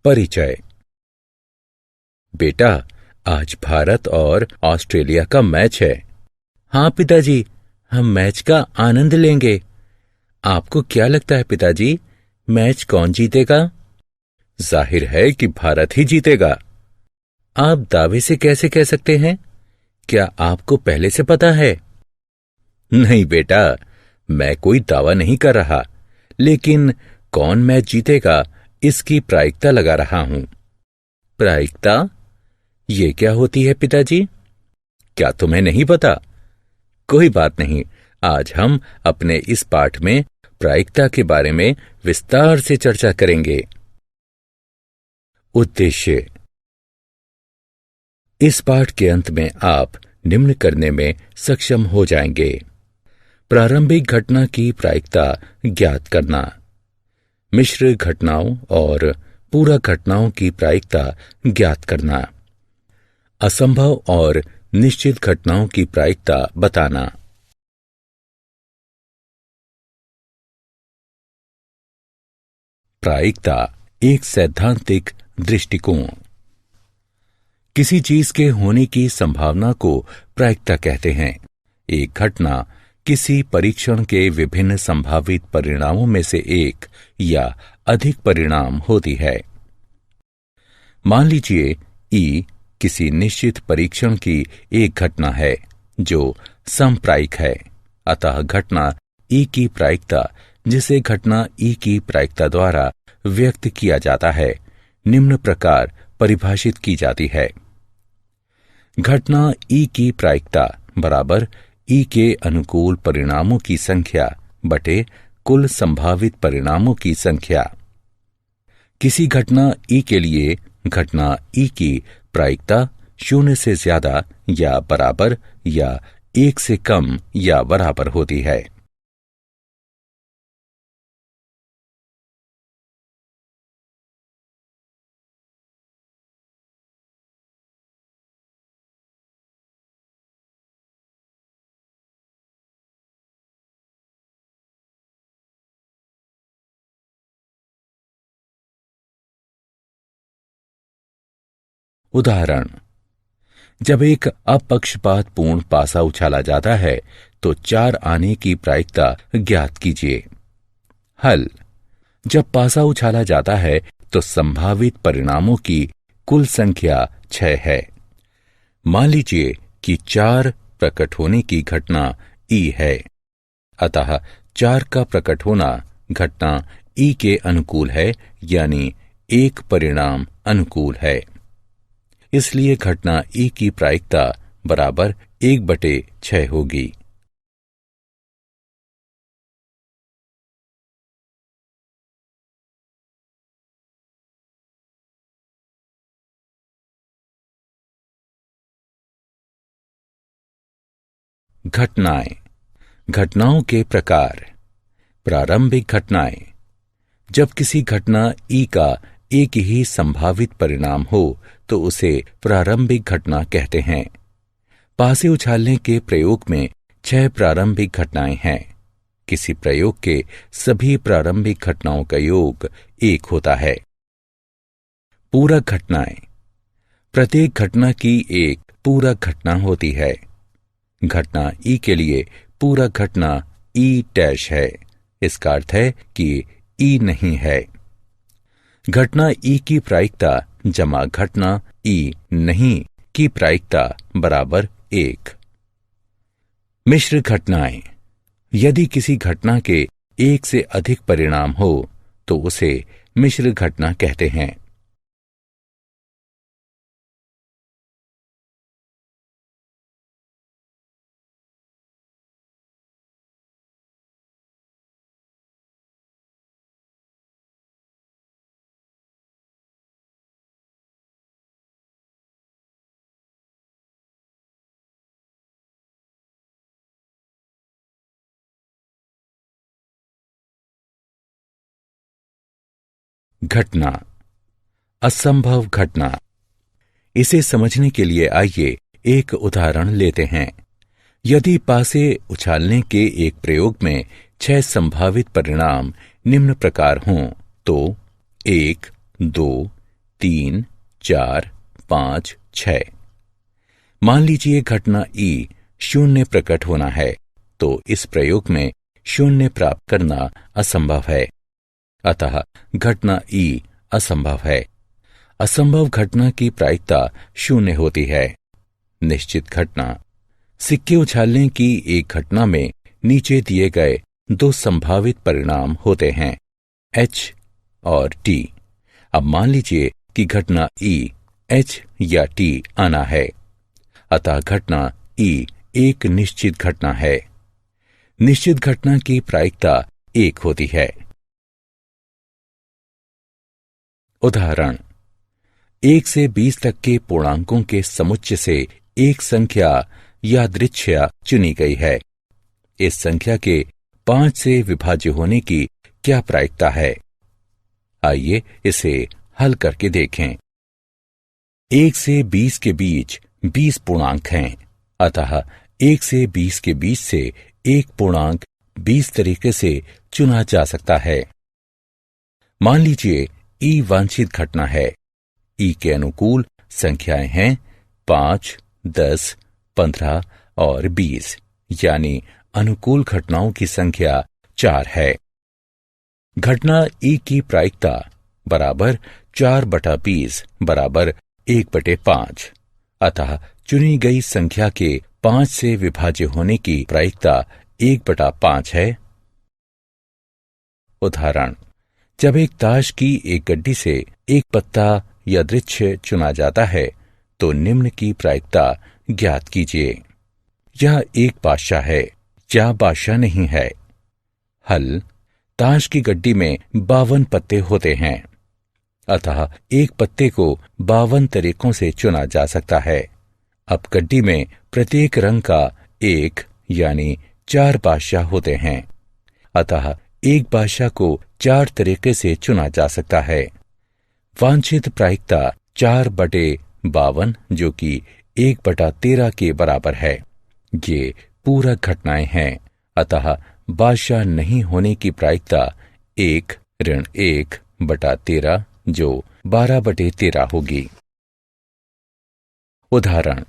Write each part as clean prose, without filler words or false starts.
परिचय। बेटा, आज भारत और ऑस्ट्रेलिया का मैच है। हाँ पिताजी, हम मैच का आनंद लेंगे। आपको क्या लगता है पिताजी, मैच कौन जीतेगा? जाहिर है कि भारत ही जीतेगा। आप दावे से कैसे कह सकते हैं? क्या आपको पहले से पता है? नहीं बेटा, मैं कोई दावा नहीं कर रहा, लेकिन कौन मैच जीतेगा इसकी प्रायिकता लगा रहा हूं। प्रायिकता? ये क्या होती है पिताजी? क्या तुम्हें नहीं पता? कोई बात नहीं, आज हम अपने इस पाठ में प्रायिकता के बारे में विस्तार से चर्चा करेंगे। उद्देश्य। इस पाठ के अंत में आप निम्न करने में सक्षम हो जाएंगे। प्रारंभिक घटना की प्रायिकता ज्ञात करना, मिश्र घटनाओं और पूरक घटनाओं की प्रायिकता ज्ञात करना, असंभव और निश्चित घटनाओं की प्रायिकता बताना। प्रायिकता एक सैद्धांतिक दृष्टिकोण। किसी चीज के होने की संभावना को प्रायिकता कहते हैं। एक घटना किसी परीक्षण के विभिन्न संभावित परिणामों में से एक या अधिक परिणाम होती है। मान लीजिए ई किसी निश्चित परीक्षण की एक घटना है जो समप्रायिक है, अतः घटना ई की प्रायिकता, जिसे घटना ई की प्रायिकता द्वारा व्यक्त किया जाता है, निम्न प्रकार परिभाषित की जाती है। घटना ई की प्रायिकता बराबर ई के अनुकूल परिणामों की संख्या बटे कुल संभावित परिणामों की संख्या। किसी घटना ई के लिए घटना ई की प्रायिकता 0 से ज्यादा या बराबर या 1 से कम या बराबर होती है। उदाहरण, जब एक अपक्षपातपूर्ण पासा उछाला जाता है तो 4 आने की प्रायिकता ज्ञात कीजिए। हल, जब पासा उछाला जाता है तो संभावित परिणामों की कुल संख्या 6 है। मान लीजिए कि 4 प्रकट होने की घटना ई है, अतः 4 का प्रकट होना घटना ई के अनुकूल है, यानी एक परिणाम अनुकूल है। इसलिए घटना ई की प्रायिकता बराबर 1/6 होगी। घटनाएं। घटनाओं के प्रकार। प्रारंभिक घटनाएं। जब किसी घटना ई का एक ही संभावित परिणाम हो तो उसे प्रारंभिक घटना कहते हैं। पासे उछालने के प्रयोग में 6 प्रारंभिक घटनाएं हैं। किसी प्रयोग के सभी प्रारंभिक घटनाओं का योग 1 होता है। पूरक घटनाएं। प्रत्येक घटना की एक पूरक घटना होती है। घटना ई के लिए पूरक घटना ई डैश है। इसका अर्थ है कि ई नहीं है। घटना ई की प्रायिकता जमा घटना ई नहीं की प्रायिकता बराबर 1। मिश्र घटनाएं। यदि किसी घटना के एक से अधिक परिणाम हो तो उसे मिश्र घटना कहते हैं। घटना, असंभव घटना। इसे समझने के लिए आइए एक उदाहरण लेते हैं। यदि पासे उछालने के एक प्रयोग में 6 संभावित परिणाम निम्न प्रकार हों तो 1, 2, 3, 4, 5, 6। मान लीजिए घटना ई 0 प्रकट होना है, तो इस प्रयोग में 0 प्राप्त करना असंभव है। अतः घटना ई असंभव है। असंभव घटना की प्रायिकता 0 होती है। निश्चित घटना। सिक्के उछालने की एक घटना में नीचे दिए गए 2 संभावित परिणाम होते हैं, H और T। अब मान लीजिए कि घटना E H या T आना है, अतः घटना E एक निश्चित घटना है। निश्चित घटना की प्रायिकता 1 होती है। उदाहरण, 1 से 20 तक के पूर्णांकों के समुच्चय से एक संख्या यादृच्छिक चुनी गई है। इस संख्या के 5 से विभाज्य होने की क्या प्रायिकता है? आइए इसे हल करके देखें। 1 से 20 के बीच 20 पूर्णांक हैं, अतः 1 से 20 के बीच से एक पूर्णांक 20 तरीके से चुना जा सकता है। मान लीजिए ई वांछित घटना है। ई के अनुकूल संख्याएं हैं 5, 10, 15 और 20, यानी अनुकूल घटनाओं की संख्या 4 है। घटना ई की प्रायिकता बराबर 4/20 बराबर 1/5, अतः चुनी गई संख्या के 5 से विभाज्य होने की प्रायिकता 1/5 है। उदाहरण, जब एक ताश की एक गड्डी से एक पत्ता यादृच्छिक चुना जाता है, तो निम्न की प्रायिकता ज्ञात कीजिए। यह एक बादशाह है या बादशाह नहीं है। हल, ताश की गड्डी में 52 पत्ते होते हैं, अतः एक पत्ते को 52 तरीकों से चुना जा सकता है। अब गड्डी में प्रत्येक रंग का 1 यानी 4 बादशाह होते हैं, अतः एक बादशाह को 4 तरीके से चुना जा सकता है। वांछित प्रायिकता 4/52 जो कि 1/13 के बराबर है। ये पूरक घटनाएं हैं, अतः बादशाह नहीं होने की प्रायिकता 1-1/13 जो 12/13 होगी। उदाहरण,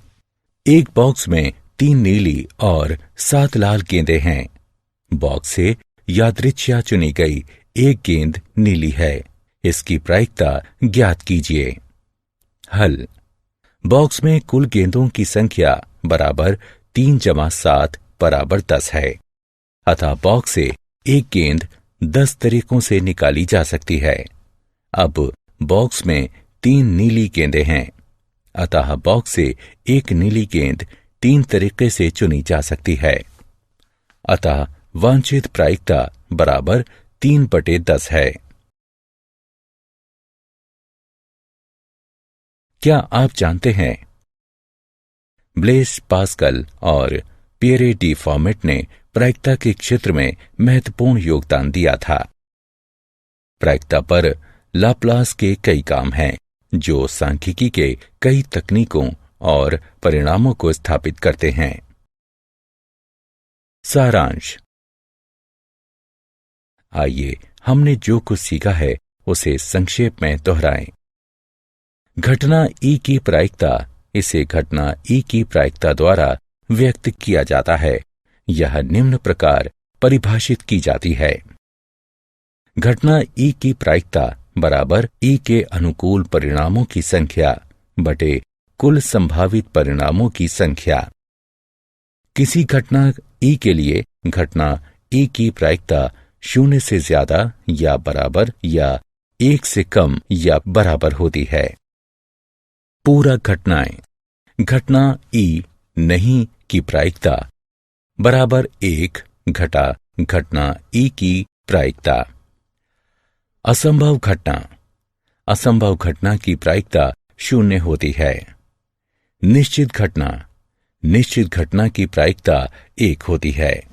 एक बॉक्स में 3 नीली और 7 लाल गेंदें हैं। बॉक्स से यादृच्छिक चुनी गई एक गेंद नीली है। इसकी प्रायिकता ज्ञात कीजिए। हल, बॉक्स में कुल गेंदों की संख्या बराबर 3 + 7 बराबर 10 है, अतः बॉक्स से एक गेंद 10 तरीकों से निकाली जा सकती है। अब बॉक्स में 3 नीली गेंदें हैं, अतः बॉक्स से एक नीली गेंद 3 तरीके से चुनी जा सकती है। अतः वांछित प्रायिकता बराबर 3/10 है। क्या आप जानते हैं, ब्लेस पास्कल और पियरे डी फॉर्मेट ने प्रायिकता के क्षेत्र में महत्वपूर्ण योगदान दिया था। प्रायिकता पर लाप्लास के कई काम हैं, जो सांख्यिकी के कई तकनीकों और परिणामों को स्थापित करते हैं। सारांश, आइए हमने जो कुछ सीखा है उसे संक्षेप में दोहराएं। घटना ई की प्रायिकता, इसे घटना ई की प्रायिकता द्वारा व्यक्त किया जाता है। यह निम्न प्रकार परिभाषित की जाती है। घटना ई की प्रायिकता बराबर ई के अनुकूल परिणामों की संख्या बटे कुल संभावित परिणामों की संख्या। किसी घटना ई के लिए घटना ई की प्रायिकता 0 से ज्यादा या बराबर या 1 से कम या बराबर होती है। पूरक घटनाएं, घटना ई नहीं की प्रायिकता बराबर 1 घटा घटना ई की प्रायिकता। असंभव घटना, असंभव घटना की प्रायिकता 0 होती है। निश्चित घटना, निश्चित घटना की प्रायिकता 1 होती है।